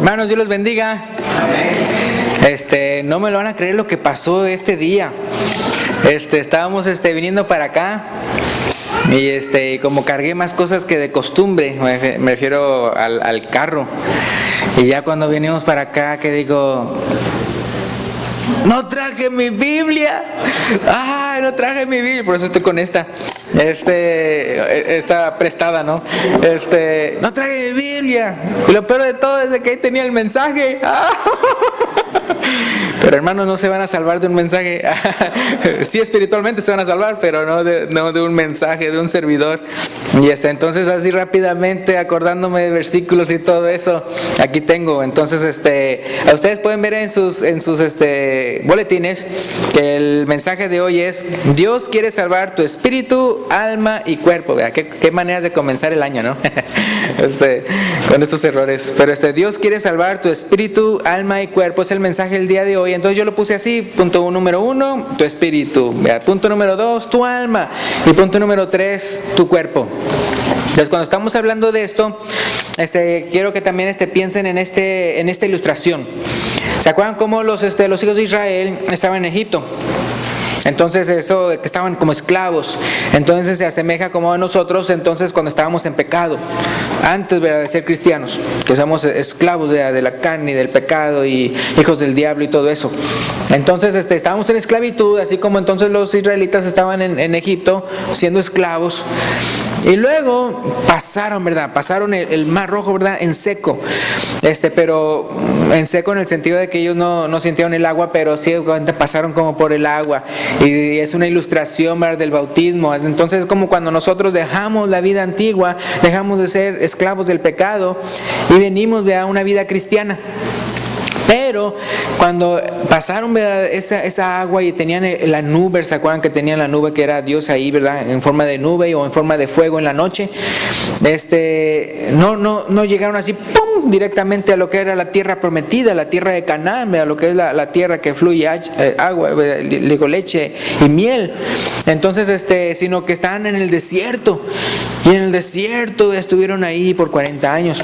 Hermanos, Dios los bendiga. No me lo van a creer lo que pasó este día. Estábamos viniendo para acá y como cargué más cosas que de costumbre, me refiero al carro. Y ya cuando venimos para acá, que digo, no traje mi Biblia. No traje mi Biblia. Por eso estoy con esta prestada, ¿no? No traje mi Biblia. Y lo peor de todo es de que ahí tenía el mensaje. Pero hermanos, no se van a salvar de un mensaje. Sí, espiritualmente se van a salvar, pero no de un mensaje, de un servidor. Y entonces así rápidamente, acordándome de versículos y todo eso, aquí tengo. Entonces, ustedes pueden ver en sus boletines que el mensaje de hoy es: Dios quiere salvar tu espíritu, alma y cuerpo. Vea, qué maneras de comenzar el año, ¿no? Con estos errores. Pero Dios quiere salvar tu espíritu, alma y cuerpo. Es el mensaje del día de hoy. Entonces yo lo puse así: punto número 1, tu espíritu. Vea, punto número 2, tu alma. Y punto número 3, tu cuerpo. Entonces, cuando estamos hablando de esto, quiero que también piensen en esta ilustración. ¿Se acuerdan cómo los hijos de Israel estaban en Egipto? Entonces eso, que estaban como esclavos, entonces se asemeja como a nosotros, entonces cuando estábamos en pecado, antes de ser cristianos, que somos esclavos de la carne y del pecado y hijos del diablo y todo eso. Entonces estábamos en esclavitud, así como entonces los israelitas estaban en Egipto siendo esclavos. Y luego pasaron, ¿verdad? Pasaron el Mar Rojo, ¿verdad? En seco. Pero en seco en el sentido de que ellos no sintieron el agua, pero sí pasaron como por el agua. Y es una ilustración, ¿verdad?, del bautismo. Entonces es como cuando nosotros dejamos la vida antigua, dejamos de ser esclavos del pecado y venimos a una vida cristiana. Pero cuando pasaron, ¿verdad?, esa agua y tenían la nube, ¿se acuerdan que tenían la nube que era Dios ahí, ¿verdad?, en forma de nube o en forma de fuego en la noche? No llegaron así, ¡pum!, directamente a lo que era la tierra prometida, la tierra de Canaán, ¿verdad?, lo que es la tierra que fluye agua, leche y miel. Entonces, sino que estaban en el desierto, y en el desierto estuvieron ahí por 40 años.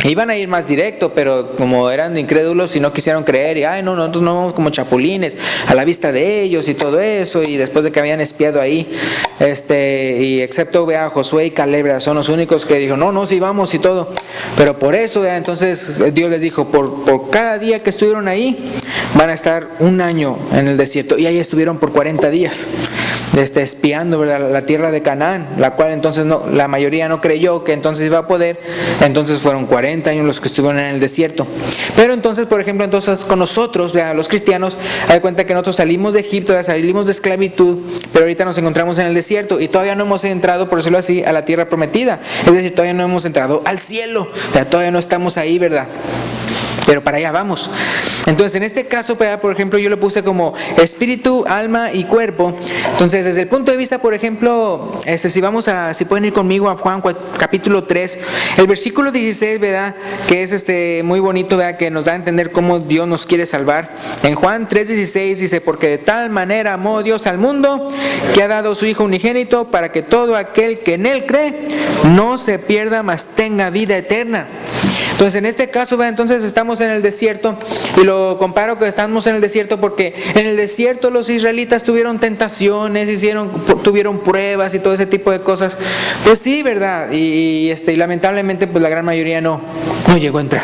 Iban a ir más directo, pero como eran incrédulos y no quisieron creer, y nosotros no vamos como chapulines a la vista de ellos y todo eso, y después de que habían espiado ahí, y excepto Josué y Caleb, son los únicos que dijo, no, sí vamos y todo. Pero por eso, entonces Dios les dijo, por cada día que estuvieron ahí, van a estar un año en el desierto, y ahí estuvieron por 40 días. Espiando, ¿verdad?, la tierra de Canaán, la cual entonces la mayoría no creyó que entonces iba a poder. Entonces fueron 40 años los que estuvieron en el desierto. Pero entonces, por ejemplo, con nosotros, los cristianos, hay cuenta que nosotros salimos de Egipto, salimos de esclavitud, pero ahorita nos encontramos en el desierto y todavía no hemos entrado, por decirlo así, a la tierra prometida. Es decir, todavía no hemos entrado al cielo, todavía no estamos ahí, ¿verdad? Pero para allá vamos. Entonces, en este caso, por ejemplo, yo lo puse como espíritu, alma y cuerpo. Entonces, desde el punto de vista, por ejemplo, si pueden ir conmigo a Juan capítulo 3, el versículo 16, ¿verdad?, que es muy bonito, ¿verdad?, que nos da a entender cómo Dios nos quiere salvar. En Juan 3:16 dice: porque de tal manera amó Dios al mundo, que ha dado a su Hijo unigénito, para que todo aquel que en Él cree no se pierda, mas tenga vida eterna. Entonces, en este caso, ¿verdad?, entonces estamos en el desierto, y lo comparo que estamos en el desierto porque en el desierto los israelitas tuvieron tentaciones, tuvieron pruebas y todo ese tipo de cosas. Pues sí, ¿verdad? Y lamentablemente pues la gran mayoría no llegó a entrar.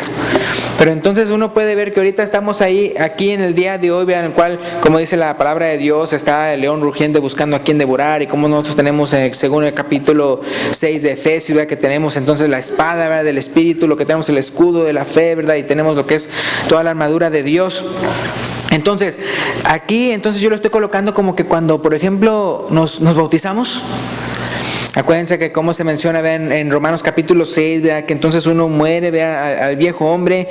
Pero entonces uno puede ver que ahorita estamos aquí en el día de hoy, en el cual, como dice la palabra de Dios, está el león rugiente buscando a quien devorar, y como nosotros tenemos, según el capítulo 6 de Efesios, ¿verdad?, que tenemos entonces la espada, ¿verdad?, del Espíritu, lo que tenemos el escudo de la fe, ¿verdad?, y tenemos lo que es toda la armadura de Dios. Entonces, aquí yo lo estoy colocando como que cuando, por ejemplo, nos bautizamos. Acuérdense que como se menciona, vean, en Romanos capítulo 6, ¿verdad?, que entonces uno muere, ¿verdad?, al viejo hombre,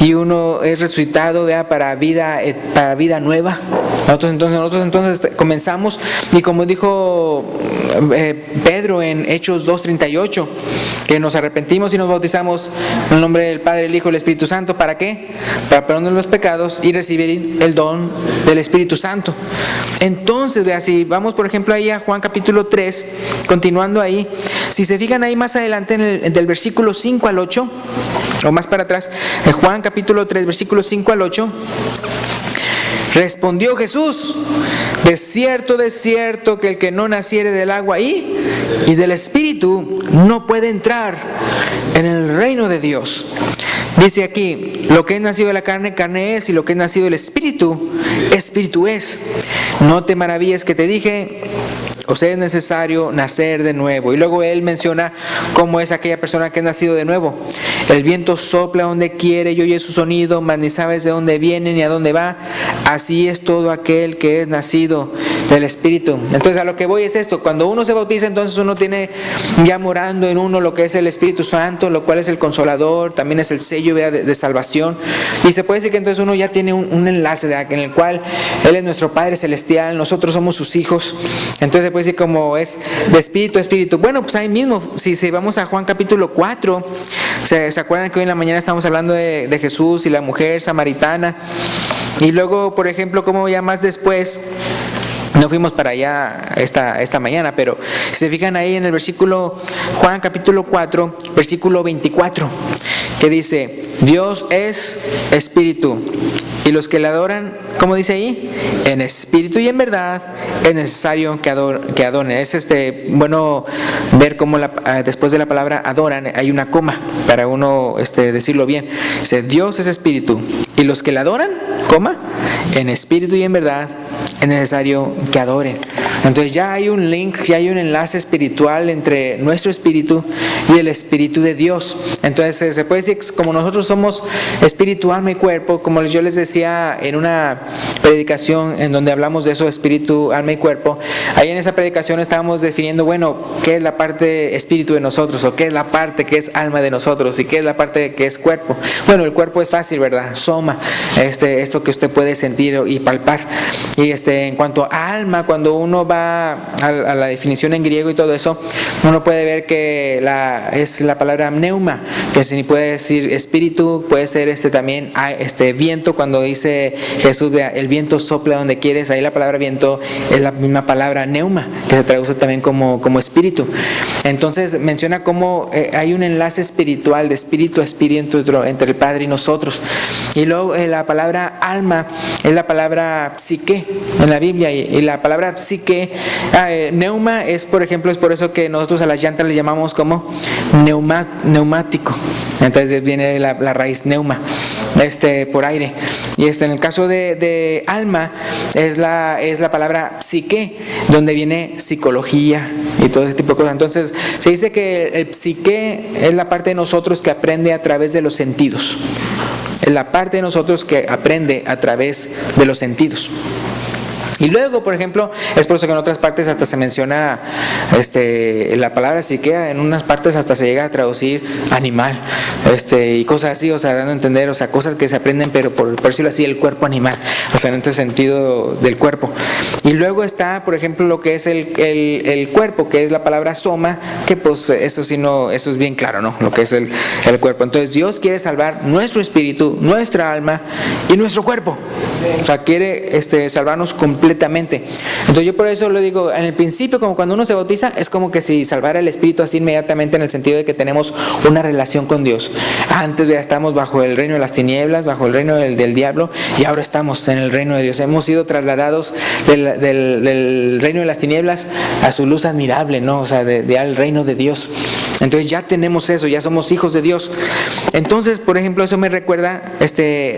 y uno es resucitado, ¿verdad?, para vida nueva. Nosotros entonces comenzamos, y como dijo Pedro en Hechos 2:38, que nos arrepentimos y nos bautizamos en el nombre del Padre, el Hijo y el Espíritu Santo. ¿Para qué? Para perdón de los pecados y recibir el don del Espíritu Santo. Entonces, vea, si vamos por ejemplo ahí a Juan capítulo 3, continuando ahí, si se fijan ahí más adelante del versículo 5 al 8, o más para atrás, en Juan capítulo 3, versículos 5 al 8, respondió Jesús: de cierto que el que no naciere del agua y del Espíritu no puede entrar en el reino de Dios. Dice aquí, lo que es nacido de la carne, carne es, y lo que es nacido del Espíritu, Espíritu es. No te maravilles que te dije, o sea, es necesario nacer de nuevo. Y luego él menciona cómo es aquella persona que es nacido de nuevo. El viento sopla donde quiere y oye su sonido, mas ni sabes de dónde viene ni a dónde va. Así es todo aquel que es nacido del Espíritu. Entonces a lo que voy es esto: cuando uno se bautiza, entonces uno tiene ya morando en uno lo que es el Espíritu Santo, lo cual es el Consolador, también es el sello de salvación. Y se puede decir que entonces uno ya tiene un enlace en el cual Él es nuestro Padre Celestial, nosotros somos sus hijos. Entonces se puede decir como es de espíritu a espíritu. Bueno, pues ahí mismo, si vamos a Juan capítulo 4, ¿se acuerdan que hoy en la mañana estamos hablando de Jesús y la mujer samaritana? Y luego, por ejemplo, como ya más después, no fuimos para allá esta mañana, pero si se fijan ahí en el versículo, Juan capítulo 4, versículo 24, que dice: Dios es espíritu, y los que le adoran, ¿cómo dice ahí? En espíritu y en verdad es necesario que adoren. Es bueno ver cómo después de la palabra adoran hay una coma para uno decirlo bien. Dice: Dios es espíritu, y los que le adoran, coma, en espíritu y en verdad es necesario que adoren. Entonces ya hay un link, ya hay un enlace espiritual entre nuestro espíritu y el Espíritu de Dios. Entonces se puede decir que como nosotros somos espíritu, alma y cuerpo, como yo les decía en una predicación en donde hablamos de eso, espíritu, alma y cuerpo, ahí en esa predicación estábamos definiendo, bueno, qué es la parte espíritu de nosotros, o qué es la parte que es alma de nosotros, y qué es la parte que es cuerpo. Bueno, el cuerpo es fácil, ¿verdad? Soma, esto que usted puede sentir y palpar. Y en cuanto a alma, cuando uno va a la definición en griego y todo eso, uno puede ver que es la palabra pneuma, que si puede decir espíritu, puede ser también viento. Cuando dice Jesús, el viento sopla donde quieres, ahí la palabra viento es la misma palabra pneuma, que se traduce también como espíritu. Entonces menciona cómo hay un enlace espiritual, de espíritu a espíritu, entre el Padre y nosotros. Y luego la palabra alma es la palabra psique en la Biblia, y la palabra psique, neuma, es por ejemplo, es por eso que nosotros a las llantas le llamamos como neumático. Entonces viene la raíz neuma, por aire. Y en el caso de alma es la palabra psique, donde viene psicología y todo ese tipo de cosas. Entonces se dice que el psique es la parte de nosotros que aprende a través de los sentidos. Es la parte de nosotros que aprende a través de los sentidos. Y luego, por ejemplo, es por eso que en otras partes hasta se menciona la palabra psique, en unas partes hasta se llega a traducir animal, y cosas así, o sea, dando a entender, o sea, cosas que se aprenden, pero por decirlo así, el cuerpo animal, o sea, en este sentido del cuerpo. Y luego está, por ejemplo, lo que es el cuerpo, que es la palabra soma, que pues eso es bien claro, ¿no? Lo que es el cuerpo. Entonces Dios quiere salvar nuestro espíritu, nuestra alma y nuestro cuerpo. O sea, quiere salvarnos completamente. Entonces yo por eso lo digo, en el principio, como cuando uno se bautiza, es como que si salvara el espíritu así inmediatamente, en el sentido de que tenemos una relación con Dios. Antes ya estamos bajo el reino de las tinieblas, bajo el reino del diablo, y ahora estamos en el reino de Dios. Hemos sido trasladados del reino de las tinieblas a su luz admirable, ¿no? O sea, al reino de Dios. Entonces ya tenemos eso, ya somos hijos de Dios. Entonces, por ejemplo, eso me recuerda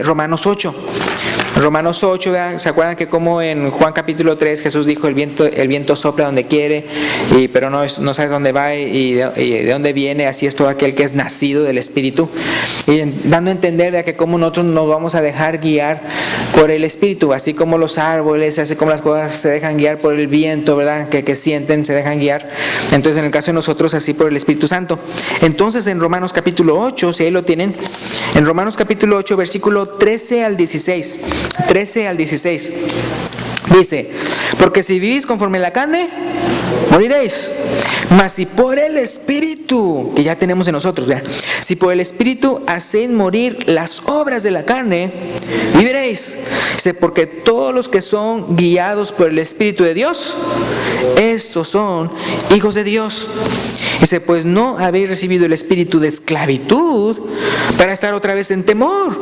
Romanos 8. Romanos 8, ¿verdad? ¿Se acuerdan que como en Juan capítulo 3 Jesús dijo: el viento sopla donde quiere, pero no sabes dónde va y de dónde viene? Así es todo aquel que es nacido del Espíritu. Y dando a entender, ¿verdad?, que como nosotros nos vamos a dejar guiar por el Espíritu, así como los árboles, así como las cosas se dejan guiar por el viento, ¿verdad?, que sienten, se dejan guiar. Entonces en el caso de nosotros, así por el Espíritu Santo. Entonces en Romanos capítulo 8, si ahí lo tienen, en Romanos capítulo 8, versículo 13 al 16, dice: porque si vivís conforme a la carne, moriréis. Mas si por el Espíritu, que ya tenemos en nosotros, ¿verdad? Si por el Espíritu hacéis morir las obras de la carne, viviréis. Dice, porque todos los que son guiados por el Espíritu de Dios, estos son hijos de Dios. Dice, pues no habéis recibido el espíritu de esclavitud para estar otra vez en temor,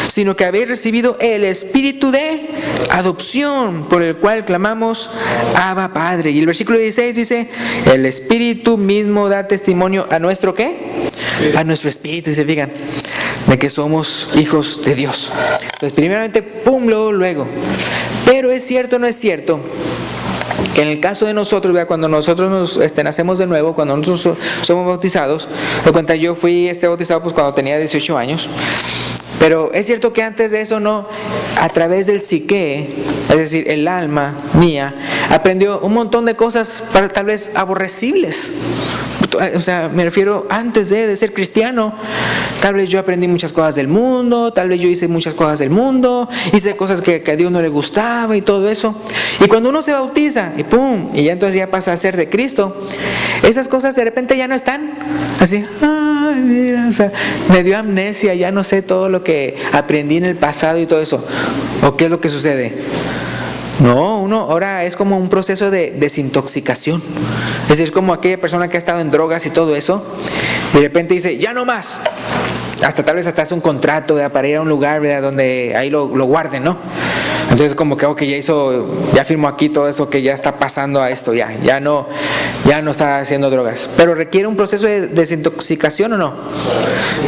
sino que habéis recibido el espíritu de adopción, por el cual clamamos, Abba, Padre. Y el versículo 16 dice, el Espíritu mismo da testimonio a nuestro ¿qué? A nuestro espíritu, y se fijan, de que somos hijos de Dios. Entonces, primeramente, pum, luego. Pero ¿es cierto o no es cierto? Que en el caso de nosotros, cuando nosotros nacemos de nuevo, cuando nosotros somos bautizados, de cuenta, yo fui bautizado pues cuando tenía 18 años. Pero es cierto que antes de eso no, a través del psique, es decir, el alma mía, aprendió un montón de cosas tal vez aborrecibles. O sea, me refiero, antes de ser cristiano, tal vez yo aprendí muchas cosas del mundo, tal vez yo hice muchas cosas del mundo, hice cosas que a Dios no le gustaba y todo eso. Y cuando uno se bautiza, y pum, y ya entonces ya pasa a ser de Cristo, esas cosas de repente ya no están. Así, ay, mira, o sea, me dio amnesia, ya no sé todo lo que aprendí en el pasado y todo eso. ¿O qué es lo que sucede? No, uno ahora es como un proceso de desintoxicación. Es decir, como aquella persona que ha estado en drogas y todo eso, de repente dice, ya no más. Tal vez hasta hace un contrato, ¿verdad?, para ir a un lugar, ¿verdad?, donde ahí lo guarden, ¿no? Entonces como que ya firmó aquí todo eso, que ya está pasando a esto, ya no está haciendo drogas. Pero requiere un proceso de desintoxicación, ¿o no?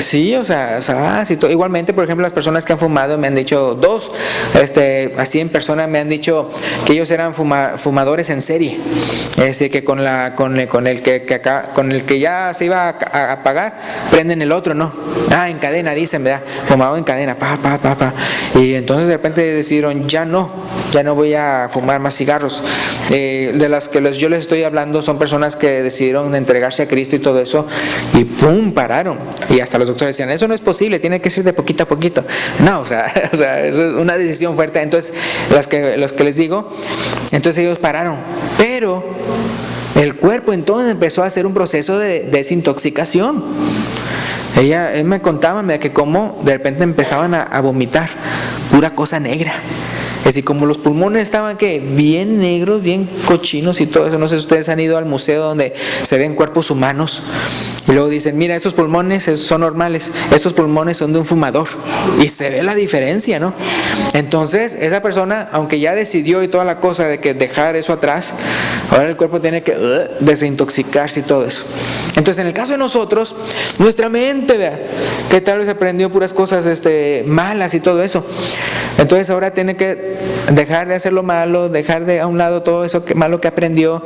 Sí, o sea sí, igualmente, por ejemplo, las personas que han fumado me han dicho, así en persona me han dicho que ellos eran fumadores en serie. Es decir, que con el que ya se iba a apagar, prenden el otro, ¿no? En cadena, dicen, ¿verdad? Fumado en cadena, pa. Y entonces de repente decidieron, ya no voy a fumar más cigarros. De las que yo les estoy hablando son personas que decidieron entregarse a Cristo y todo eso, y pum, pararon. Y hasta los doctores decían, eso no es posible, tiene que ser de poquito a poquito. No, o sea es una decisión fuerte. Entonces, los que les digo, entonces ellos pararon. Pero el cuerpo entonces empezó a hacer un proceso de desintoxicación. Él me contaba que como de repente empezaban a vomitar pura cosa negra. Es decir, como los pulmones estaban bien negros, bien cochinos y todo eso. No sé si ustedes han ido al museo donde se ven cuerpos humanos y luego dicen, mira, estos pulmones son normales, estos pulmones son de un fumador, y se ve la diferencia, ¿no? Entonces esa persona, aunque ya decidió y toda la cosa de que dejar eso atrás, ahora el cuerpo tiene que desintoxicarse y todo eso. Entonces, en el caso de nosotros, nuestra mente, ¿verdad?, que tal vez aprendió puras cosas malas y todo eso, entonces ahora tiene que dejar de hacer lo malo, dejar a un lado todo eso malo que aprendió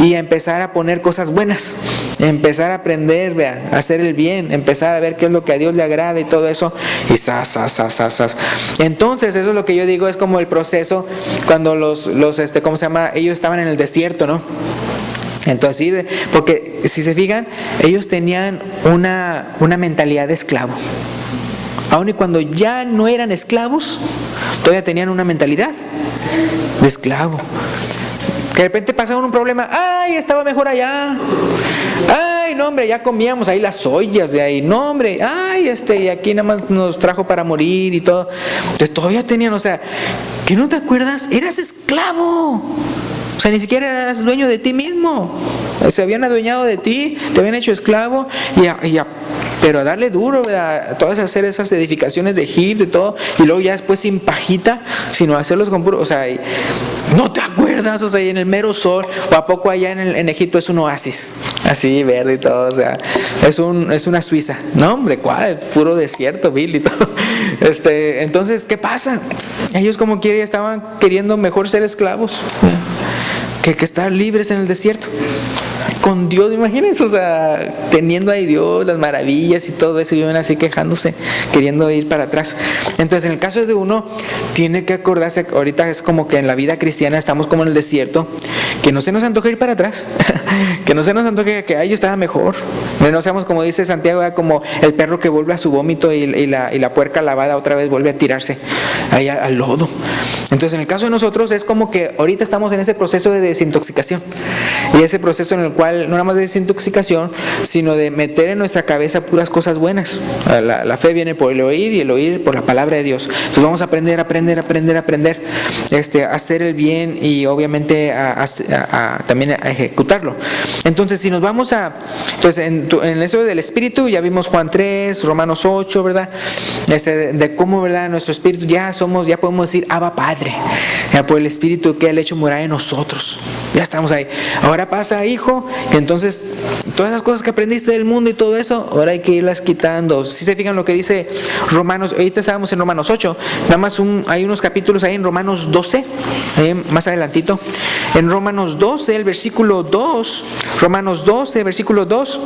y empezar a poner cosas buenas, empezar a aprender, ¿verdad?, a hacer el bien, empezar a ver qué es lo que a Dios le agrada y todo eso, y Entonces, eso es lo que yo digo, es como el proceso cuando ¿cómo se llama? Ellos estaban en el desierto, ¿no? Entonces, sí, porque si se fijan, ellos tenían una mentalidad de esclavo. Aun y cuando ya no eran esclavos, todavía tenían una mentalidad de esclavo. Que de repente pasaban un problema, ¡ay, estaba mejor allá! ¡Ay, no, hombre, ya comíamos ahí las ollas de ahí! ¡No, hombre! ¡Ay, y aquí nada más nos trajo para morir y todo! Entonces todavía tenían, ¿que no te acuerdas? ¡Eras esclavo! O sea, ni siquiera eras dueño de ti mismo. Se habían adueñado de ti, te habían hecho esclavo, pero a darle duro, ¿verdad?, todas hacer esas edificaciones de Egipto y todo, y luego ya después sin pajita, sino hacerlos con puro, ¿no te acuerdas? Y en el mero sol, o a poco allá en Egipto es un oasis, así verde y todo, es una Suiza. No, hombre, ¿cuál? Puro desierto, Bill y todo. Entonces, ¿qué pasa? Ellos como quiera estaban queriendo mejor ser esclavos que estar libres en el desierto con Dios, imagínense, teniendo ahí Dios, las maravillas y todo eso, y viven así quejándose, queriendo ir para atrás. Entonces, en el caso de uno, tiene que acordarse, ahorita es como que en la vida cristiana estamos como en el desierto, que no se nos antoje ir para atrás, que no se nos antoje que yo estaba mejor, no seamos como dice Santiago, como el perro que vuelve a su vómito y la puerca lavada otra vez vuelve a tirarse ahí al lodo. Entonces, en el caso de nosotros es como que ahorita estamos en ese proceso de desintoxicación, y ese proceso en el cual cual no nada más de desintoxicación, sino de meter en nuestra cabeza puras cosas buenas. La fe viene por el oír y el oír por la palabra de Dios. Entonces vamos a aprender, a hacer el bien y obviamente también a ejecutarlo. Entonces si nos vamos en eso del espíritu, ya vimos Juan 3, Romanos 8, ¿verdad? De cómo, ¿verdad? Nuestro espíritu ya podemos decir Abba Padre, ya por el espíritu que Él ha hecho morar en nosotros. Ya estamos ahí. Ahora pasa, hijo, que entonces todas las cosas que aprendiste del mundo y todo eso, ahora hay que irlas quitando. Si se fijan lo que dice Romanos, ahorita estábamos en Romanos 8, nada más hay unos capítulos ahí en Romanos 12, más adelantito. En Romanos 12, el versículo 2, Romanos 12, versículo 2.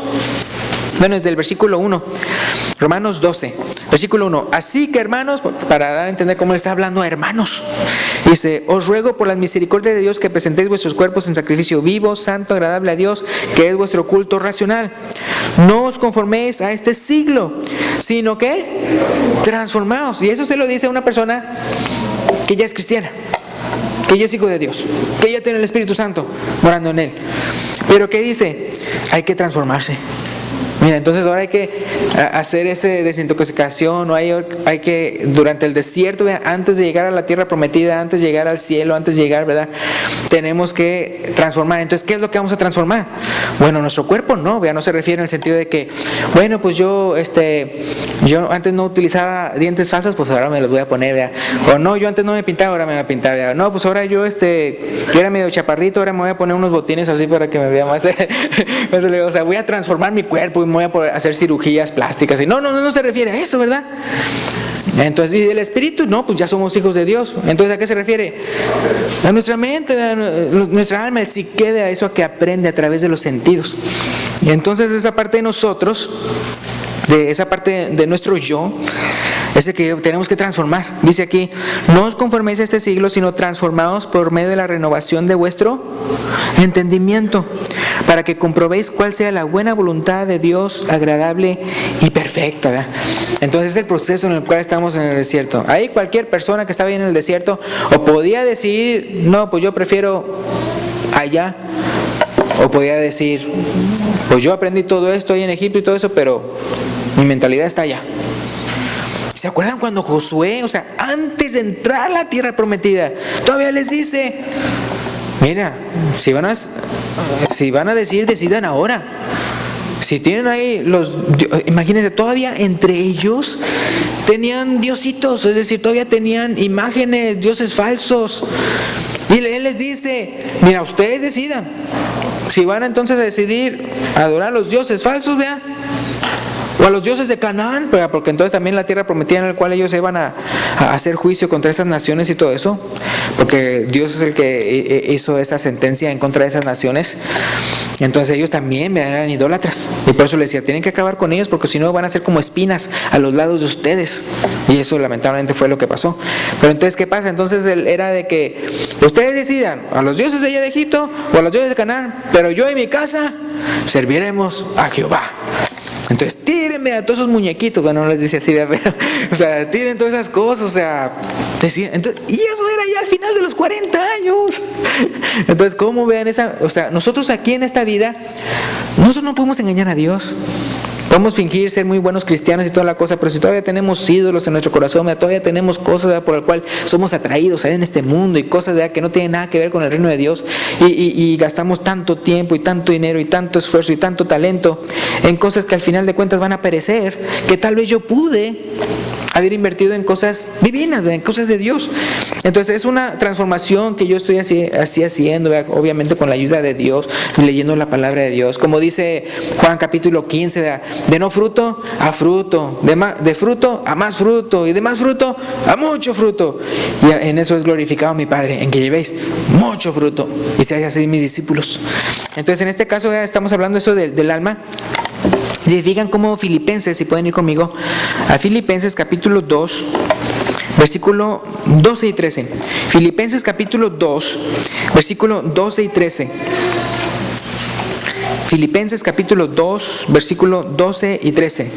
Bueno, es del versículo 1, Romanos 12, versículo 1. Así que, hermanos, para dar a entender cómo le está hablando a hermanos, dice: os ruego por las misericordias de Dios que presentéis vuestros cuerpos en sacrificio vivo, santo, agradable a Dios, que es vuestro culto racional. No os conforméis a este siglo, sino que transformaos. Y eso se lo dice a una persona que ya es cristiana, que ya es hijo de Dios, que ya tiene el Espíritu Santo morando en él. Pero ¿qué dice? Hay que transformarse. Mira, entonces ahora hay que hacer esa desintoxicación, hay que, durante el desierto, antes de llegar a la tierra prometida, antes de llegar al cielo, antes de llegar, ¿verdad? Tenemos que transformar. Entonces, ¿qué es lo que vamos a transformar? Bueno, nuestro cuerpo no se refiere en el sentido de que, bueno, pues yo antes no utilizaba dientes falsos, pues ahora me los voy a poner, ¿verdad? O no, yo antes no me pintaba, ahora me voy a pintar, ¿verdad? No, pues ahora yo era medio chaparrito, ahora me voy a poner unos botines así para que me vea más. O sea, voy a transformar mi cuerpo y me voy a poder hacer cirugías plásticas. Y no se refiere a eso, ¿verdad? Entonces, y del espíritu, no, pues ya somos hijos de Dios. Entonces, ¿a qué se refiere? A nuestra mente, a nuestra alma, el psique, a eso que aprende a través de los sentidos. Y entonces esa parte de nosotros, de esa parte de nuestro yo, es el que tenemos que transformar. Dice aquí: no os conforméis a este siglo, sino transformaos por medio de la renovación de vuestro entendimiento, para que comprobéis cuál sea la buena voluntad de Dios, agradable y perfecta, ¿verdad? Entonces es el proceso en el cual estamos en el desierto. Ahí cualquier persona que estaba ahí en el desierto o podía decir: no, pues yo prefiero allá, o podía decir: pues yo aprendí todo esto ahí en Egipto y todo eso, pero mi mentalidad está allá. ¿Se acuerdan cuando Josué, antes de entrar a la tierra prometida, todavía les dice: mira, si van a decir, decidan ahora? Si tienen ahí imagínense, todavía entre ellos tenían diositos, es decir, todavía tenían imágenes, dioses falsos. Y él les dice: mira, ustedes decidan. Si van entonces a decidir adorar a los dioses falsos, vean, o a los dioses de Canaán, porque entonces también la tierra prometida en la cual ellos iban a hacer juicio contra esas naciones y todo eso, porque Dios es el que hizo esa sentencia en contra de esas naciones. Entonces ellos también eran idólatras, y por eso les decía: tienen que acabar con ellos, porque si no van a ser como espinas a los lados de ustedes. Y eso lamentablemente fue lo que pasó. Pero entonces, ¿qué pasa? Entonces era de que ustedes decidan a los dioses de allá de Egipto o a los dioses de Canaán, pero yo y mi casa serviremos a Jehová. Entonces, tírenme a todos esos muñequitos. Bueno, no les dice así, pero, tiren todas esas cosas, decían. Entonces, y eso era ya al final de los 40 años. Entonces, ¿cómo vean esa? Nosotros aquí en esta vida, nosotros no podemos engañar a Dios. Podemos fingir ser muy buenos cristianos y toda la cosa, pero si todavía tenemos ídolos en nuestro corazón, todavía tenemos cosas por las cuales somos atraídos en este mundo, y cosas que no tienen nada que ver con el reino de Dios, y gastamos tanto tiempo y tanto dinero y tanto esfuerzo y tanto talento en cosas que al final de cuentas van a perecer, que tal vez yo pude haber invertido en cosas divinas, en cosas de Dios. Entonces es una transformación que yo estoy así haciendo, obviamente con la ayuda de Dios, leyendo la palabra de Dios. Como dice Juan capítulo 15, de no fruto a fruto, de fruto a más fruto, y de más fruto a mucho fruto. Y en eso es glorificado mi Padre, en que llevéis mucho fruto y seáis así mis discípulos. Entonces en este caso estamos hablando eso del alma. Si fijan como Filipenses, si pueden ir conmigo a Filipenses capítulo 2, versículo 12 y 13. Filipenses capítulo 2, versículo 12 y 13. Filipenses capítulo 2, versículo 12 y 13.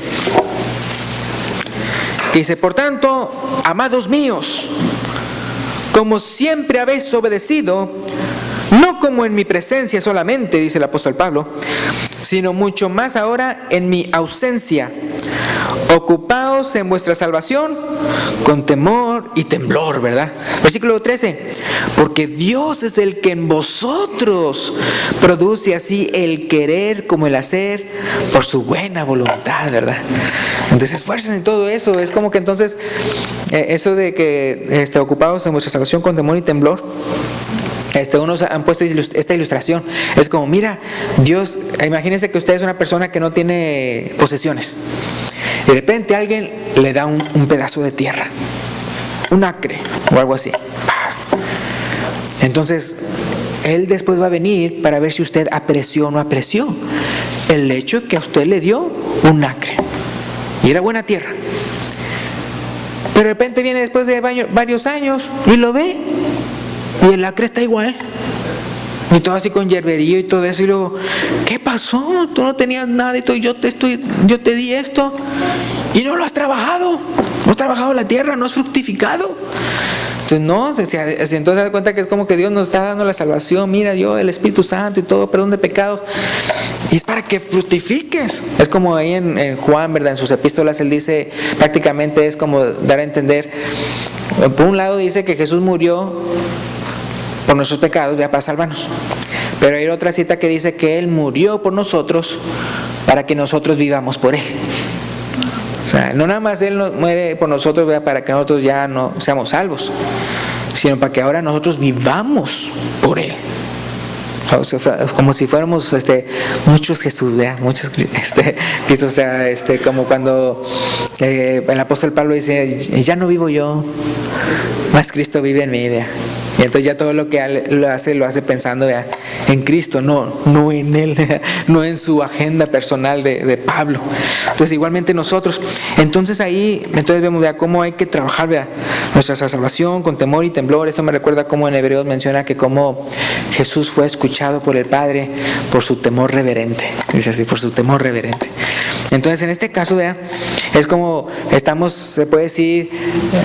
Que dice: por tanto, amados míos, como siempre habéis obedecido, no como en mi presencia solamente, dice el apóstol Pablo, sino mucho más ahora en mi ausencia. Ocupaos en vuestra salvación con temor y temblor, ¿verdad? Versículo 13, porque Dios es el que en vosotros produce así el querer como el hacer por su buena voluntad, ¿verdad? Entonces esfuercen en todo eso. Es como que entonces eso de que ocupados en vuestra salvación con temor y temblor, unos han puesto esta ilustración. Es como, mira, Dios, imagínense que usted es una persona que no tiene posesiones. De repente alguien le da un pedazo de tierra, un acre o algo así. Entonces, Él después va a venir para ver si usted apreció o no apreció el hecho que a usted le dio un acre. Y era buena tierra. Pero de repente viene después de varios años y lo ve. Y el acre está igual. Y todo así con hierberío y todo eso. Y luego, ¿qué pasó? Tú no tenías nada y todo, yo te di esto. Y no lo has trabajado. No has trabajado la tierra, no has fructificado. Entonces, no, entonces se da cuenta que es como que Dios nos está dando la salvación. Mira, yo, el Espíritu Santo y todo, perdón de pecados. Y es para que fructifiques. Es como ahí en Juan, ¿verdad? En sus epístolas él dice, prácticamente es como dar a entender. Por un lado dice que Jesús murió por nuestros pecados, ya para salvarnos. Pero hay otra cita que dice que Él murió por nosotros para que nosotros vivamos por Él. O sea, no nada más Él muere por nosotros, ¿verdad? Para que nosotros ya no seamos salvos, sino para que ahora nosotros vivamos por Él. Como si fuéramos muchos Jesús, vea, muchos Cristo, o sea, como cuando el apóstol Pablo dice, ya no vivo yo, más Cristo vive en mí, vea. Y entonces ya todo lo que lo hace pensando, vea, en Cristo, no en Él, vea, no en su agenda personal de Pablo. Entonces igualmente nosotros, entonces vemos, vea, cómo hay que trabajar, vea, nuestra salvación con temor y temblor. Eso me recuerda cómo en Hebreos menciona que como Jesús fue escuchado por el Padre por su temor reverente, dice así, por su temor reverente. Entonces en este caso, vea, es como se puede decir,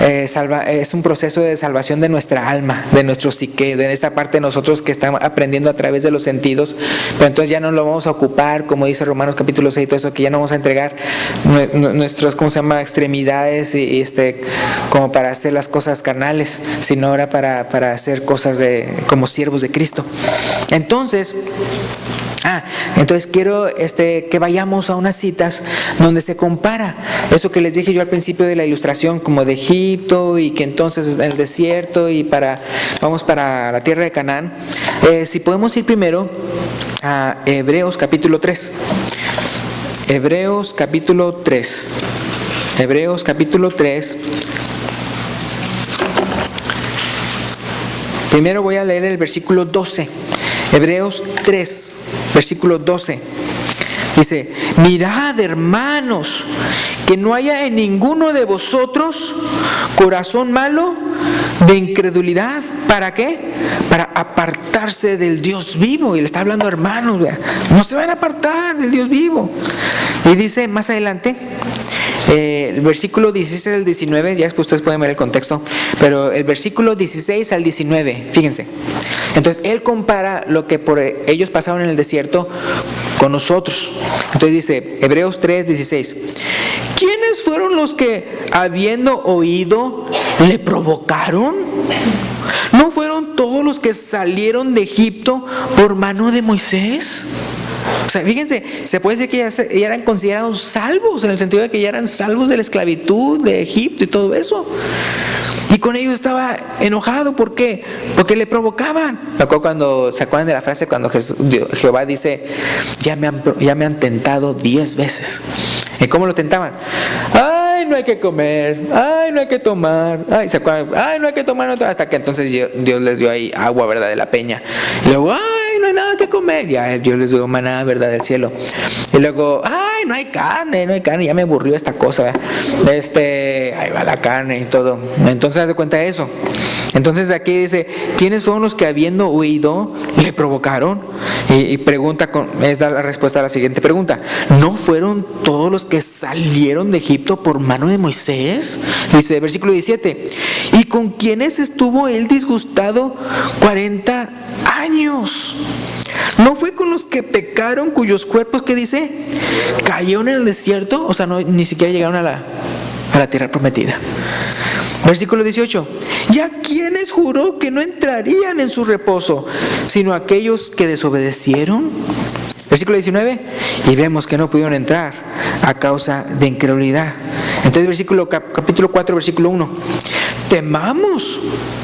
es un proceso de salvación de nuestra alma, de nuestro psique, de esta parte de nosotros que estamos aprendiendo a través de los sentidos. Pero entonces ya no lo vamos a ocupar, como dice Romanos capítulo 6, todo eso, que ya no vamos a entregar nuestras, extremidades y como para hacer las cosas carnales, sino ahora para hacer cosas como siervos de Cristo. Entonces quiero que vayamos a unas citas donde se compara eso que les dije yo al principio de la ilustración, como de Egipto, y que entonces en el desierto y vamos para la tierra de Canaán. Si podemos ir primero a Hebreos capítulo 3. Hebreos capítulo 3. Hebreos capítulo 3. Primero voy a leer el versículo 12. Hebreos 3, versículo 12. Dice, mirad, hermanos, que no haya en ninguno de vosotros corazón malo de incredulidad. ¿Para qué? Para apartarse del Dios vivo. Y le está hablando a hermanos, vea, no se van a apartar del Dios vivo. Y dice más adelante, el versículo 16 al 19, ya después ustedes pueden ver el contexto, pero el versículo 16 al 19, fíjense. Entonces él compara lo que por ellos pasaron en el desierto con nosotros. Entonces dice, Hebreos 3, 16, ¿quiénes fueron los que habiendo oído le provocaron? ¿No fueron todos los que salieron de Egipto por mano de Moisés? O sea, fíjense, se puede decir que ya eran considerados salvos, en el sentido de que ya eran salvos de la esclavitud de Egipto y todo eso. Y con ellos estaba enojado. ¿Por qué? Porque le provocaban. Me acuerdo cuando, ¿se acuerdan de la frase cuando Jehová dice, ya me han tentado 10 veces? ¿Y cómo lo tentaban? Ay, no hay que comer, ay, no hay que tomar, ay, ¿se acuerdan? Ay, no hay que tomar, no, hasta que entonces Dios les dio ahí agua, ¿verdad? De la peña. Y luego, ay, no hay nada que comer. Ya Dios les dio maná, ¿verdad? Del cielo. Y luego, ay, no hay carne, ya me aburrió esta cosa. Ahí va la carne y todo. Entonces, haz de cuenta de eso. Entonces aquí dice, ¿quiénes fueron los que habiendo huido le provocaron? Y pregunta, es la respuesta a la siguiente pregunta. ¿No fueron todos los que salieron de Egipto por mano de Moisés? Dice, versículo 17, ¿y con quiénes estuvo él disgustado 40 años? años. ¿No fue con los que pecaron cuyos cuerpos, qué dice? Cayeron en el desierto? O sea, ni siquiera llegaron a la tierra prometida. Versículo 18. ¿Y a quiénes juró que no entrarían en su reposo, sino aquellos que desobedecieron? Versículo 19. Y vemos que no pudieron entrar a causa de incredulidad. Entonces, capítulo 4, versículo 1. Temamos.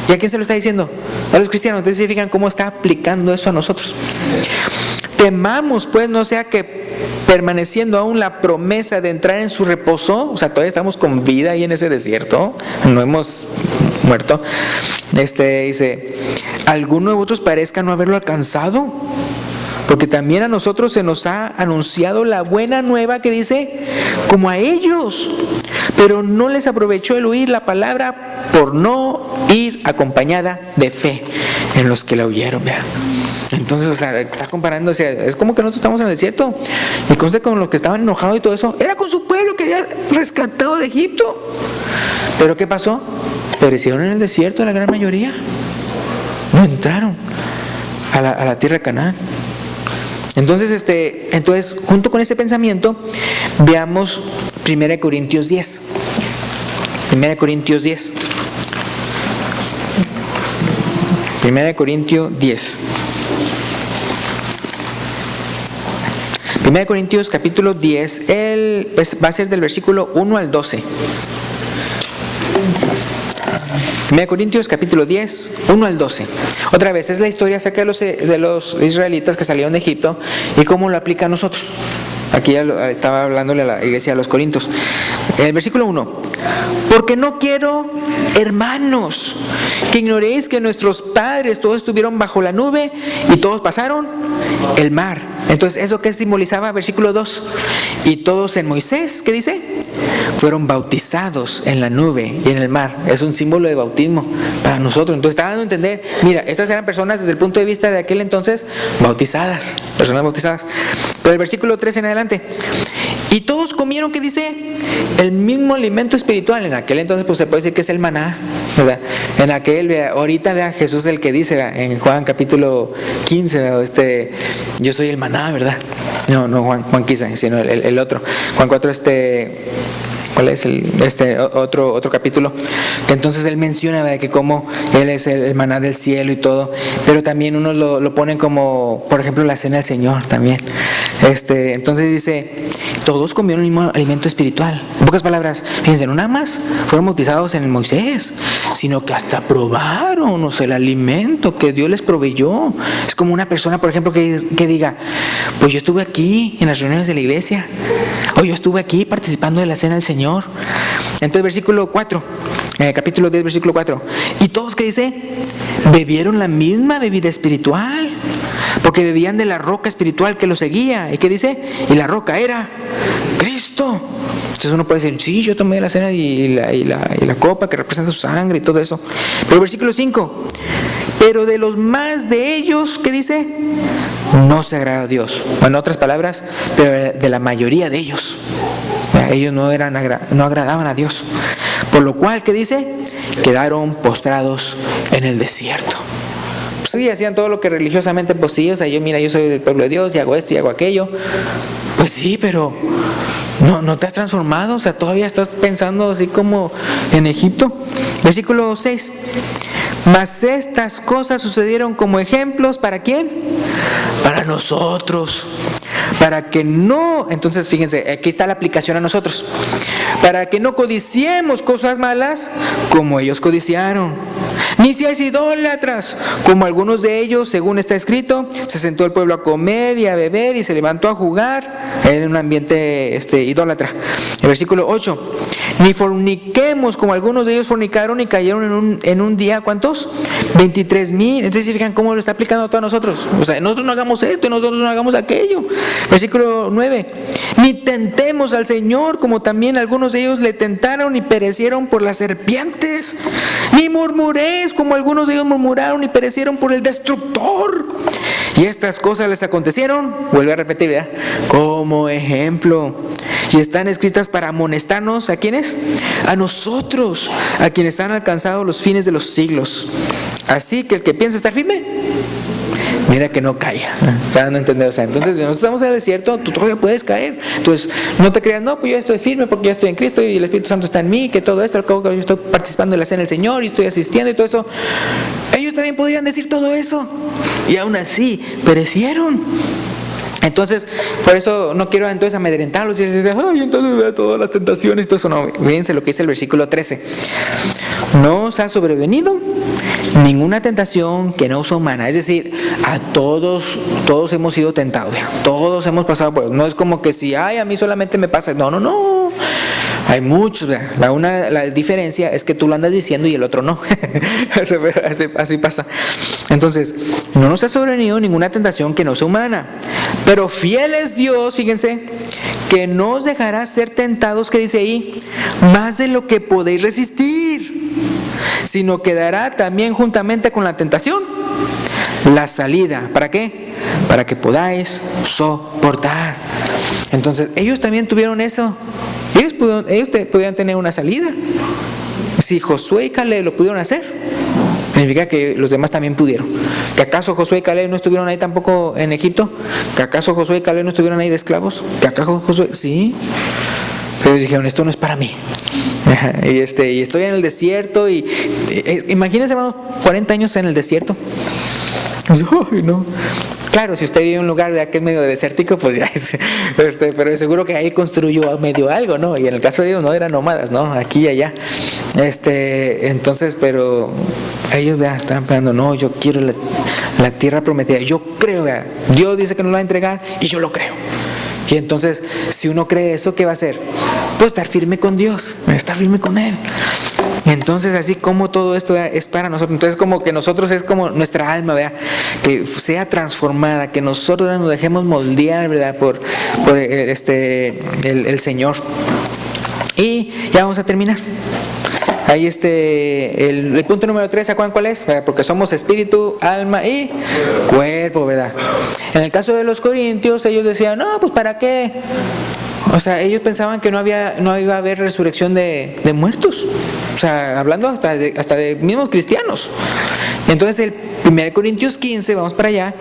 ¿Y a quién se lo está diciendo? A los cristianos. Entonces se fijan cómo está aplicando eso a nosotros. Temamos, pues, no sea que permaneciendo aún la promesa de entrar en su reposo, o sea, todavía estamos con vida ahí en ese desierto, no hemos muerto. Dice, ¿alguno de vosotros parezca no haberlo alcanzado? Porque también a nosotros se nos ha anunciado la buena nueva, que dice, como a ellos, pero no les aprovechó el oír la palabra por no ir acompañada de fe en los que la oyeron. Vea. Entonces, o sea, está comparando, o sea, es como que nosotros estamos en el desierto y conste con los que estaban enojados y todo eso, era con su pueblo que había rescatado de Egipto. Pero ¿qué pasó? Perecieron en el desierto la gran mayoría, no entraron a la tierra de Canaán. Entonces, junto con ese pensamiento, veamos 1 Corintios 10. 1 Corintios 10. 1 Corintios 10. 1 Corintios capítulo 10, va a ser del versículo 1 al 12. 1 Corintios capítulo 10, 1 al 12. Otra vez, es la historia acerca de los israelitas que salieron de Egipto y cómo lo aplica a nosotros. Aquí ya estaba hablándole a la iglesia de los Corintios. El versículo 1. Porque no quiero, hermanos, que ignoréis que nuestros padres todos estuvieron bajo la nube y todos pasaron el mar. Entonces, ¿eso qué simbolizaba? Versículo 2. Y todos en Moisés, ¿qué dice? Fueron bautizados en la nube y en el mar. Es un símbolo de bautismo para nosotros. Entonces está dando a entender, mira, estas eran personas desde el punto de vista de aquel entonces bautizadas, personas bautizadas. Pero el versículo 3 en adelante. Y todos comieron, ¿qué dice? El mismo alimento espiritual. En aquel entonces pues se puede decir que es el maná, ¿verdad? En aquel, ahorita vea, Jesús es el que dice, ¿verdad? En Juan capítulo 15, ¿verdad? Yo soy el maná, ¿verdad? No Juan 15, sino el otro. Juan 4, ¿cuál es otro capítulo? Que entonces él menciona, ¿verdad?, que como él es el maná del cielo y todo, pero también unos lo ponen como, por ejemplo, la cena del Señor también. Entonces dice, todos comieron el mismo alimento espiritual. En pocas palabras, fíjense, no nada más fueron bautizados en el Moisés, sino que hasta probaron, o sea, el alimento que Dios les proveyó. Es como una persona, por ejemplo, que diga, pues yo estuve aquí en las reuniones de la iglesia, o yo estuve aquí participando de la cena del Señor. Entonces, versículo 4, capítulo 10, versículo 4. Y todos, ¿qué dice? Bebieron la misma bebida espiritual, porque bebían de la roca espiritual que los seguía. ¿Y qué dice? Y la roca era Cristo. Entonces uno puede decir, sí, yo tomé la cena y la copa que representa su sangre y todo eso. Pero versículo 5. Pero de los más de ellos, ¿qué dice? No se agradó a Dios. Bueno, en otras palabras, pero de la mayoría de ellos. Ellos no agradaban a Dios. Por lo cual, ¿qué dice? Quedaron postrados en el desierto. Pues sí, hacían todo lo que religiosamente, pues sí, o sea, yo soy del pueblo de Dios y hago esto y hago aquello. Pues sí, pero no te has transformado, o sea, todavía estás pensando así como en Egipto. Versículo 6. Mas estas cosas sucedieron como ejemplos, ¿para quién? Para nosotros. Para que no, entonces fíjense, aquí está la aplicación a nosotros. Para que no codiciemos cosas malas como ellos codiciaron. Ni seáis idólatras, como algunos de ellos, según está escrito, se sentó el pueblo a comer y a beber y se levantó a jugar en un ambiente idólatra. El versículo 8. Ni forniquemos, como algunos de ellos fornicaron y cayeron en un día, ¿cuántos? 23,000. Entonces, ¿se fijan cómo lo está aplicando a todos nosotros? O sea, nosotros no hagamos esto y nosotros no hagamos aquello. Versículo 9. Ni tentemos al Señor, como también algunos de ellos le tentaron y perecieron por las serpientes. Ni murmuréis, como algunos de ellos murmuraron y perecieron por el destructor. Y estas cosas les acontecieron, vuelve a repetir, ¿verdad?, como ejemplo. Y están escritas para amonestarnos, ¿a quiénes? A nosotros, a quienes han alcanzado los fines de los siglos. Así que el que piensa estar firme, mira que no caiga. ¿Están dando a entender? O sea, entonces nosotros estamos en el desierto, tú todavía puedes caer. Entonces no te creas, no, pues yo estoy firme porque yo estoy en Cristo y el Espíritu Santo está en mí, que todo esto, al cabo que yo estoy participando en la cena del Señor y estoy asistiendo y todo eso. Ellos también podrían decir todo eso y aún así perecieron. Entonces, por eso no quiero entonces amedrentarlos y decir, ay, entonces vea todas las tentaciones y todo eso. No, fíjense lo que dice el versículo 13. No os ha sobrevenido ninguna tentación que no sea humana. Es decir, a todos hemos sido tentados. Todos hemos pasado por eso. No es como que si, ay, a mí solamente me pasa. No. Hay muchos, la diferencia es que tú lo andas diciendo y el otro no. Así pasa. Entonces, no nos ha sobrevenido ninguna tentación que no sea humana, pero fiel es Dios, fíjense, que no os dejará ser tentados, que dice ahí, más de lo que podéis resistir, sino que dará también juntamente con la tentación la salida. ¿Para qué? Para que podáis soportar. Entonces, ellos también tuvieron eso. Ellos podían tener una salida. Si Josué y Caleb lo pudieron hacer, significa que los demás también pudieron. ¿Que acaso Josué y Caleb no estuvieron ahí tampoco en Egipto? ¿Que acaso Josué y Caleb no estuvieron ahí de esclavos? ¿Que acaso Josué? Sí. Pero dijeron, esto no es para mí. Y estoy en el desierto y imagínense, hermanos, 40 años en el desierto. Ay, no. Claro, si usted vive en un lugar de aquel medio desértico, pues ya es, pero seguro que ahí construyó medio algo, ¿no? Y en el caso de ellos no eran nómadas, ¿no? Aquí y allá. Entonces, pero ellos estaban pensando, no, yo quiero la tierra prometida. Yo creo, Dios dice que nos la va a entregar y yo lo creo. Y entonces, si uno cree eso, ¿qué va a hacer? Pues estar firme con Dios, estar firme con Él. Entonces, así como todo esto es para nosotros, entonces como que nosotros es como nuestra alma, ¿verdad? Que sea transformada, que nosotros nos dejemos moldear, ¿verdad? Por el Señor. Y ya vamos a terminar. Ahí el punto número 3, ¿se acuerdan cuál es? Porque somos espíritu, alma y cuerpo, ¿verdad? En el caso de los corintios, ellos decían, no, pues ¿para qué? O sea, ellos pensaban que no iba a haber resurrección de muertos. O sea, hablando hasta de mismos cristianos. Entonces el 1 Corintios 15, vamos para allá.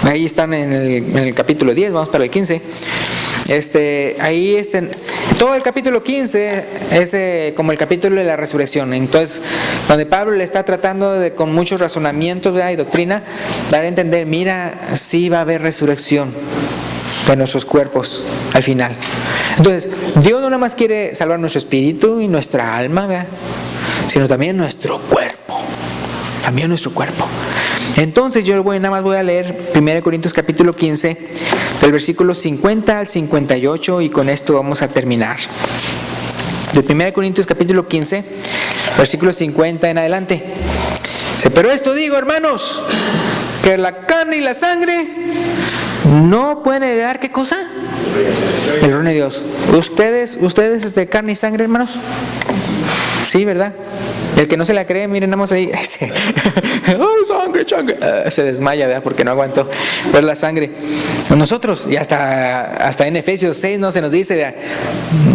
Ahí están en el capítulo 10, vamos para el 15. Todo el capítulo 15 es como el capítulo de la resurrección. Entonces, donde Pablo le está tratando con muchos razonamientos, ¿verdad? Y doctrina, dar a entender, mira, sí va a haber resurrección de nuestros cuerpos al final. Entonces, Dios no nada más quiere salvar nuestro espíritu y nuestra alma, ¿verdad? Sino también nuestro cuerpo. También nuestro cuerpo. Entonces yo nada más voy a leer 1 Corintios capítulo 15, del versículo 50 al 58, y con esto vamos a terminar. De 1 Corintios capítulo 15, versículo 50 en adelante. Pero esto digo, hermanos, que la carne y la sangre no pueden heredar, ¿qué cosa? El reino de Dios. ¿Ustedes de carne y sangre, hermanos? Sí, ¿verdad? El que no se la cree, miren, nada más ahí. ¡Ay, sangre! Se desmaya, ¿verdad? Porque no aguantó ver la sangre. Nosotros, y hasta en Efesios 6 no se nos dice, ¿verdad?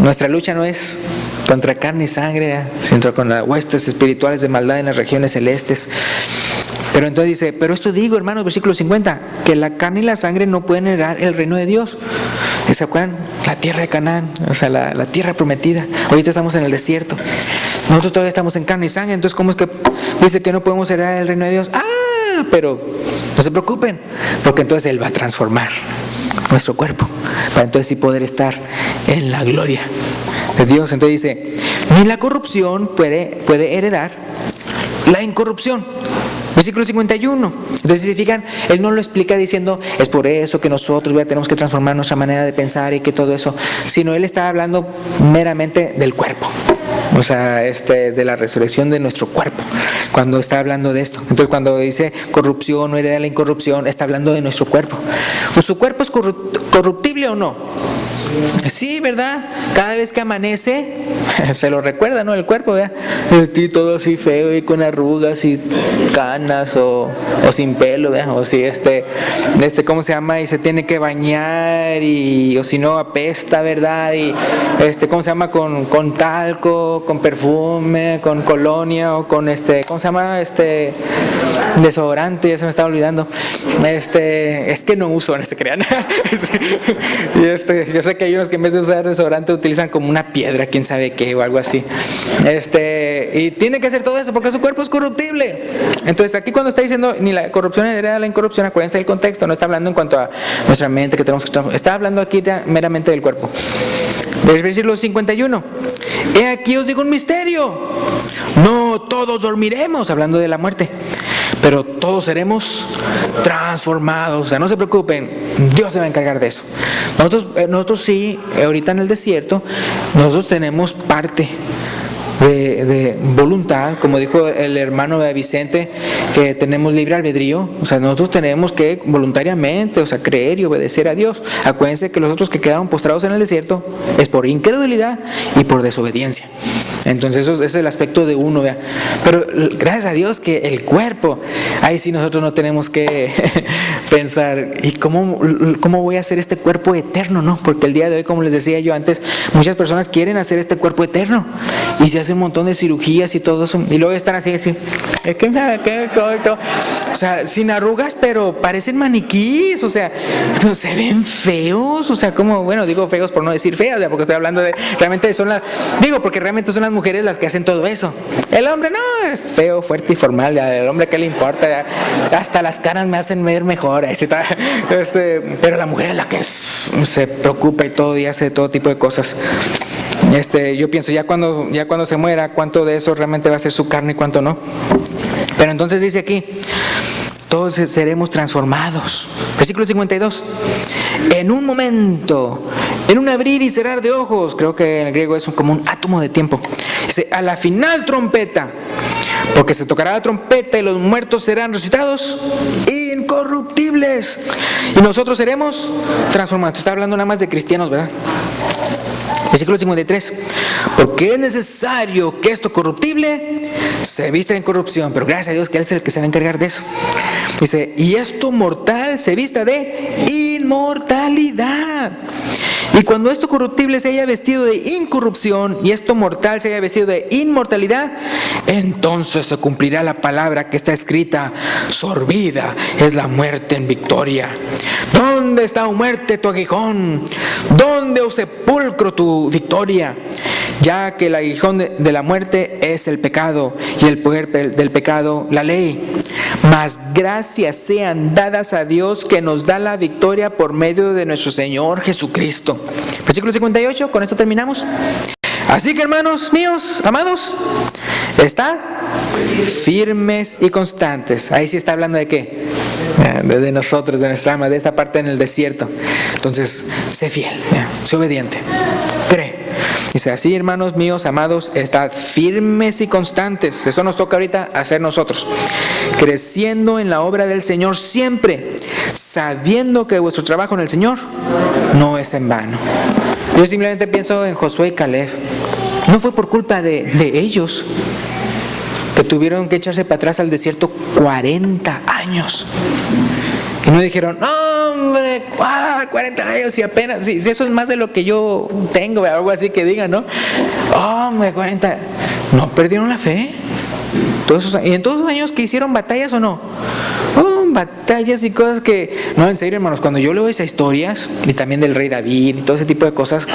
Nuestra lucha no es contra carne y sangre, ¿verdad? Sino con las huestes espirituales de maldad en las regiones celestes. Pero entonces dice, pero esto digo, hermanos, versículo 50, que la carne y la sangre no pueden heredar el reino de Dios. ¿Se acuerdan? La tierra de Canaán, o sea, la tierra prometida. Ahorita estamos en el desierto. Nosotros todavía estamos en carne y sangre. Entonces, ¿cómo es que dice que no podemos heredar el reino de Dios? Pero no se preocupen, porque entonces Él va a transformar nuestro cuerpo para entonces sí poder estar en la gloria de Dios. Entonces dice, ni la corrupción puede heredar la incorrupción. Versículo 51. Entonces, si se fijan, él no lo explica diciendo, es por eso que nosotros tenemos que transformar nuestra manera de pensar y que todo eso, sino él está hablando meramente del cuerpo. O sea, de la resurrección de nuestro cuerpo, cuando está hablando de esto. Entonces, cuando dice corrupción o hereda la incorrupción, está hablando de nuestro cuerpo. ¿Su cuerpo es corruptible o no? Sí, ¿verdad? Cada vez que amanece, se lo recuerda, ¿no? El cuerpo, ¿verdad? Estoy todo así feo y con arrugas y canas o sin pelo, ¿verdad? O si ¿cómo se llama? Y se tiene que bañar o si no apesta, ¿verdad? Y ¿cómo se llama? Con talco, con perfume, con colonia o con ¿cómo se llama? Desodorante, ya se me estaba olvidando. Es que no uso, no se crean. Yo sé que hay unos que en vez de usar desodorante utilizan como una piedra, quién sabe qué o algo así. Y tiene que hacer todo eso porque su cuerpo es corruptible. Entonces aquí cuando está diciendo ni la corrupción hereda la incorrupción, acuérdense del contexto, no está hablando en cuanto a nuestra mente que tenemos que transformar, está hablando aquí meramente del cuerpo. Del versículo 51. He aquí os digo un misterio. No todos dormiremos, hablando de la muerte, pero todos seremos transformados. O sea, no se preocupen, Dios se va a encargar de eso. Nosotros sí, ahorita en el desierto, nosotros tenemos parte de voluntad, como dijo el hermano de Vicente, que tenemos libre albedrío. O sea, nosotros tenemos que voluntariamente, o sea, creer y obedecer a Dios. Acuérdense que los otros que quedaron postrados en el desierto es por incredulidad y por desobediencia. Entonces eso es el aspecto de uno, ¿vea? Pero gracias a Dios que el cuerpo, ahí sí nosotros no tenemos que pensar, ¿y cómo voy a hacer este cuerpo eterno? ¿No? Porque el día de hoy, como les decía yo antes, muchas personas quieren hacer este cuerpo eterno y se hace un montón de cirugías y todo eso, y luego están así, o sea, sin arrugas, pero parecen maniquís, o sea, pero se ven feos, o sea, como, bueno, digo feos por no decir feos, porque estoy hablando de, realmente porque realmente son las mujeres las que hacen todo eso. El hombre no, es feo, fuerte y formal, el hombre ¿qué le importa? Hasta las caras me hacen ver mejor, pero la mujer es la que se preocupa y todo y hace todo tipo de cosas. Yo pienso ya cuando se muera, cuánto de eso realmente va a ser su carne y cuánto no. Pero entonces dice aquí, todos seremos transformados. Versículo 52. En un momento, en un abrir y cerrar de ojos, creo que en el griego es como un átomo de tiempo. Dice, a la final trompeta, porque se tocará la trompeta y los muertos serán resucitados incorruptibles. Y nosotros seremos transformados. Está hablando nada más de cristianos, ¿verdad? Versículo 53. Porque es necesario que esto corruptible se vista en corrupción, pero gracias a Dios que Él es el que se va a encargar de eso. Dice, y esto mortal se vista de inmortalidad. Y cuando esto corruptible se haya vestido de incorrupción y esto mortal se haya vestido de inmortalidad, entonces se cumplirá la palabra que está escrita: sorbida es la muerte en victoria. ¿Dónde está, oh muerte, tu aguijón? ¿Dónde, oh sepulcro, tu victoria? Ya que el aguijón de la muerte es el pecado y el poder del pecado la ley. Mas gracias sean dadas a Dios que nos da la victoria por medio de nuestro Señor Jesucristo. Versículo 58, con esto terminamos. Así que, hermanos míos, amados, estad firmes y constantes. Ahí sí está hablando de qué, de nosotros, de nuestra alma, de esta parte en el desierto. Entonces, sé fiel, sé obediente, cree. Dice, así, hermanos míos, amados, estad firmes y constantes. Eso nos toca ahorita hacer nosotros, creciendo en la obra del Señor siempre, sabiendo que vuestro trabajo en el Señor no es en vano. Yo simplemente pienso en Josué y Caleb. No fue por culpa de ellos que tuvieron que echarse para atrás al desierto 40 años. Y no dijeron, hombre, 40 años y apenas, si eso es más de lo que yo tengo, algo así que digan, ¿no? Hombre, 40. No perdieron la fe. Y en todos los años que hicieron batallas o no. Batallas y cosas que, no, en serio, hermanos, cuando yo leo esas historias, y también del rey David y todo ese tipo de cosas,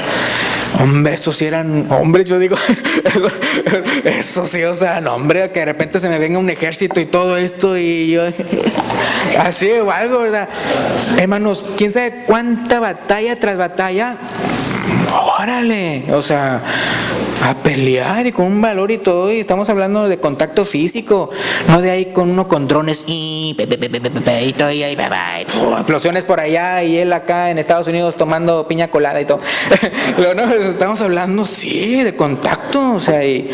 hombre, estos sí eran hombres, yo digo, eso sí, o sea, no, hombre, que de repente se me venga un ejército y todo esto y yo, así o algo, ¿verdad? Hermanos, quién sabe cuánta batalla tras batalla, órale, o sea, a pelear y con un valor y todo, y estamos hablando de contacto físico, no de ahí con uno con drones y todo, y ahí explosiones por allá y él acá en Estados Unidos tomando piña colada y todo. Pero no, estamos hablando, sí, de contacto, o sea, y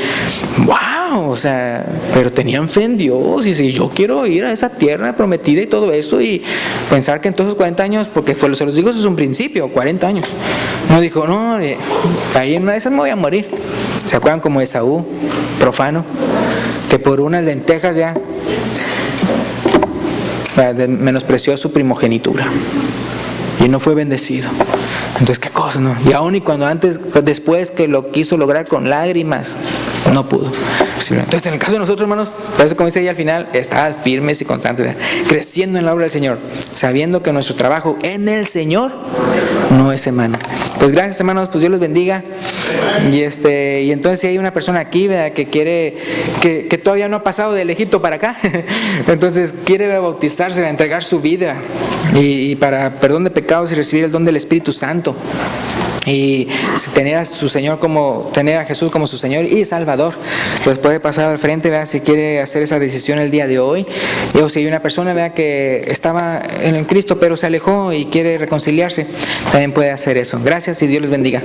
wow. wow, o sea, pero tenían fe en Dios y si yo quiero ir a esa tierra prometida y todo eso, y pensar que en todos esos 40 años, porque se los digo, eso es un principio, 40 años. No dijo, no, ahí en una de esas me voy a morir. ¿Se acuerdan como Esaú, profano, que por unas lentejas ya menospreció su primogenitura y no fue bendecido? Entonces, ¿qué cosa, no? Y aún y cuando después que lo quiso lograr con lágrimas, no pudo. Entonces, en el caso de nosotros, hermanos, por eso, como dice ella al final, está firmes y constantes, creciendo en la obra del Señor, sabiendo que nuestro trabajo en el Señor no es en vano. Pues gracias, hermanos, pues Dios los bendiga. Y entonces, si hay una persona aquí, ¿verdad?, que quiere, que todavía no ha pasado del Egipto para acá, entonces quiere bautizarse, entregar su vida y para perdón de pecados y recibir el don del Espíritu Santo, y tener a Jesús como su Señor y Salvador, pues puede pasar al frente, ¿verdad?, si quiere hacer esa decisión el día de hoy. O si hay una persona, ¿verdad?, que estaba en el Cristo pero se alejó y quiere reconciliarse, también puede hacer eso. Gracias y Dios les bendiga.